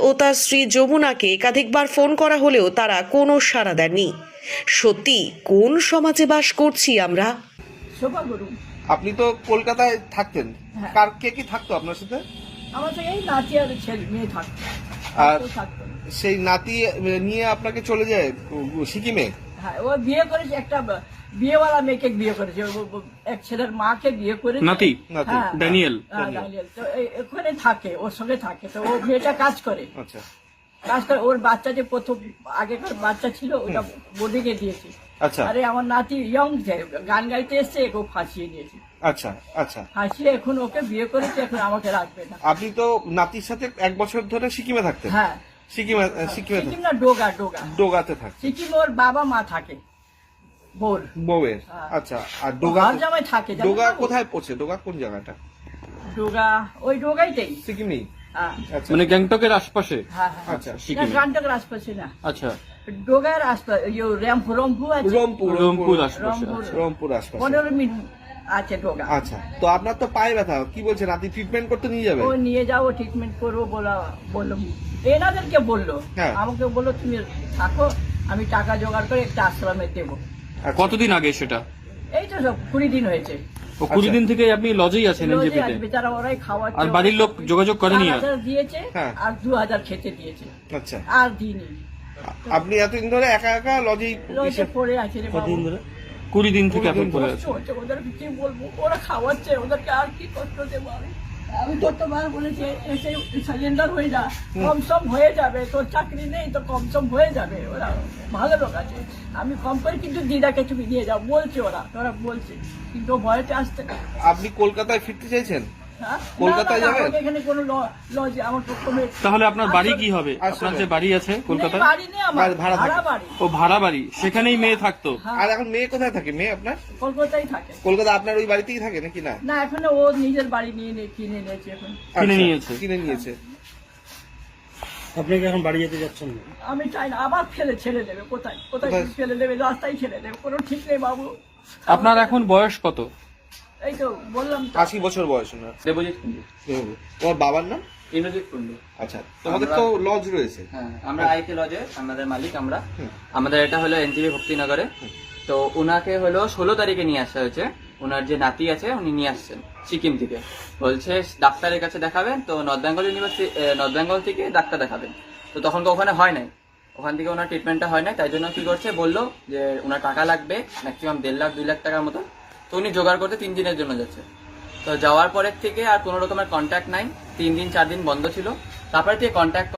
ও তার স্ত্রী যমুনাকে একাধিকবার ফোন করা হলেও তারা কোনো সাড়া দেননি। সত্যি কোন সমাজে বাস করছি আমরা? শোভা গুরু। আপনি তো কলকাতায় থাকতেন, হ্যাঁ। কে কি থাকতো আপনার সাথে? আমার তো এই নাতি আর ছেলে মেয়ে থাকতো, আর কেউ থাকতো না। সেই নাতি নিয়ে আপনাকে চলে যায় সিকিমে? হ্যাঁ, ও বিয়ে করেছে, একটা বিয়েওয়ালা মেয়েকে বিয়ে করেছে, এক ছেলের মাকে বিয়ে করেছে। নাতি? নাতি। হ্যাঁ, ড্যানিয়েল? হ্যাঁ, ড্যানিয়েল। তো ওখানে থাকে, ওর সঙ্গে থাকে। তো ও মেয়েটা কাজ করে, আচ্ছা ওর বাচ্চা যে প্রথম আগেকার বাচ্চা ছিল ওটা বোর্ডিংয়ে দিয়েছে। আচ্ছা আরে আমার নাতি ইয়ং গান গাইতে এসছে, ও ফাঁসিয়ে নিয়েছে। আচ্ছা আচ্ছা। ফাঁসিয়ে এখন ওকে বিয়ে করেছে, এখন আমাকে রাখবে না। আপনি তো নাতির সাথে 1 বছর ধরে সিকিমে থাকতেন? হ্যাঁ, সিকিমে সিকিম না, ডোগা। ডোগাতে থাকতেন? সিকিম ওর বাবা মা থাকে, বোর বউয়ের। হ্যাঁ। আচ্ছা, আর ডোগা? ঘর জামাই থাকে। জানো ডোগা বাবু? কোথায় পড়ছে? ডোগা কোন জায়গাটা? ডোগা ওই ডোগাইতেই। সিকিমেই? হ্যাঁ আচ্ছা মানে গ্যাংটকের আশপাশে? হ্যাঁ। আচ্ছা। সিকিমে? গানটাকের আশপাশে না, আচ্ছা, ডোগার আশপাশ, রম্পু আছে, রংপুর আশপাশে। রংপুর। রংপুর আশপাশে। 15 মিনিট আছে ডোগা। আচ্ছা, তো আপনার তো পায়ে ব্যথা, কি বলছে রাতে ট্রিটমেন্ট করতে নিয়ে যাবে? ও নিয়ে যাও, ট্রিটমেন্ট করবো বললো, এনাদেরকে বললো। হ্যাঁ। আমাকে বললো তুমি থাকো, আমি টাকা জোগাড় করে একটা আশ্রমে দেবো। আচ্ছা। কতদিন আগে সেটা? এই তো সব 20 দিন হয়েছে। ও 20 দিন থেকে আপনি লজেই আছেন লজে এনজেপিতে? আছে, বেচারা ওরাই খাওয়াচ্ছে। আর বাড়ির লোক যোগাযোগ করেনি? 4,000 দিয়েছে, হ্যাঁ। আর 2,000 খেতে দিয়েছে, আচ্ছা, আর দিইনি। আপনি এতদিন ধরে একা একা লজেই? লজে পড়ে আছে রে বাবু। 20 দিন থেকে আপনি 20 দিন পড়ে কষ্ট আছেন। হচ্ছে, ওদেরকে কি বলবো, ওরা খাওয়াচ্ছে, ওদেরকে আর কি কষ্ট দেবো আমি? আমি যতবার বলেছি এসে সারেন্ডার হয়ে যা, কমসম হয়ে যাবে, তোর চাকরি নেই তো কমসম হয়ে যাবে। ওরা ভালো লোক আছে, আমি কম করে কিন্তু দিদাকে তুমি নিয়ে যাও বলছে, ওরা বলছে, কিন্তু ও ভয়তে আসতে না। আপনি কলকাতায় ফিরতে চাইছেন? হ্যাঁ? কলকাতায় না, না, না, যাবেন? আমাকে এখানে কোনো লজে আমার কোনো তাহলে আপনার বাড়ি কি হবে? আসলে- আপনার যে বাড়ি আছে কলকাতায়? বাড়ি নেই আমার, ভাড়া থাকে। ভাড়া বাড়ি। ও ভাড়া বাড়ি, সেখানেই মেয়ে থাকতো? হ্যাঁ, আর এখন মেয়ে কোথায় থাকে? মেয়ে আপনার কলকাতায় থাকে। কলকাতা আপনার ওই বাড়িতেই থাকে নাকি? না, না, এখন ও নিজের বাড়ি কিনে নিয়েছে এখন। কিনে আচ্ছা, নিয়েছে? কিনে নিয়েছে। আপনি কি এখন বাড়ি যেতে যাচ্ছেন না? আমি চাই না, আবার ছেড়ে দেবে, কোথায় কোথায়? ফেলে দেবে, রাস্তায় ছেড়ে দেবে, কোনো ঠিক নেই বাবু। আপনার এখন বয়স কত? এই তো বললাম তো। 80 বছর বয়স ওনার। দেবজিৎ কুন্ডু। তোমার বাবার নাম? ইন্দ্রজিৎ কুন্ডু। আচ্ছা, তোমাদের তো লজ রয়েছে? হ্যাঁ, আমরা আইকে লজে আমাদের মালিক আমরা। আমাদের এটা হলো এনজিবি ভক্তিনগরে। তো ওনাকে হলো 16 তারিখে নিয়ে আসা হয়েছে। ওনার যে নাতি আছে উনি নিয়ে আসছেন সিকিম থেকে, বলছে ডাক্তারের কাছে দেখাবেন। তো নর্থ বেঙ্গল থেকে ডাক্তার দেখাবেন। তো তখন তো ওখানে হয় নাই, ওখান থেকে ওনার ট্রিটমেন্টটা হয় নাই। তাই জন্য কি করছে, বললো যে ওনার টাকা লাগবে ম্যাক্সিমাম 1.5 লাখ 2 লাখ টাকার মতো। তো উনি জোগাড় করতে 3 দিনের জন্য যাচ্ছে। তো যাওয়ার পরের থেকে আর কোনো রকমের কন্ট্যাক্ট নাই, 3 দিন 4 দিন বন্ধ ছিল। তারপরে থেকে কন্ট্যাক্ট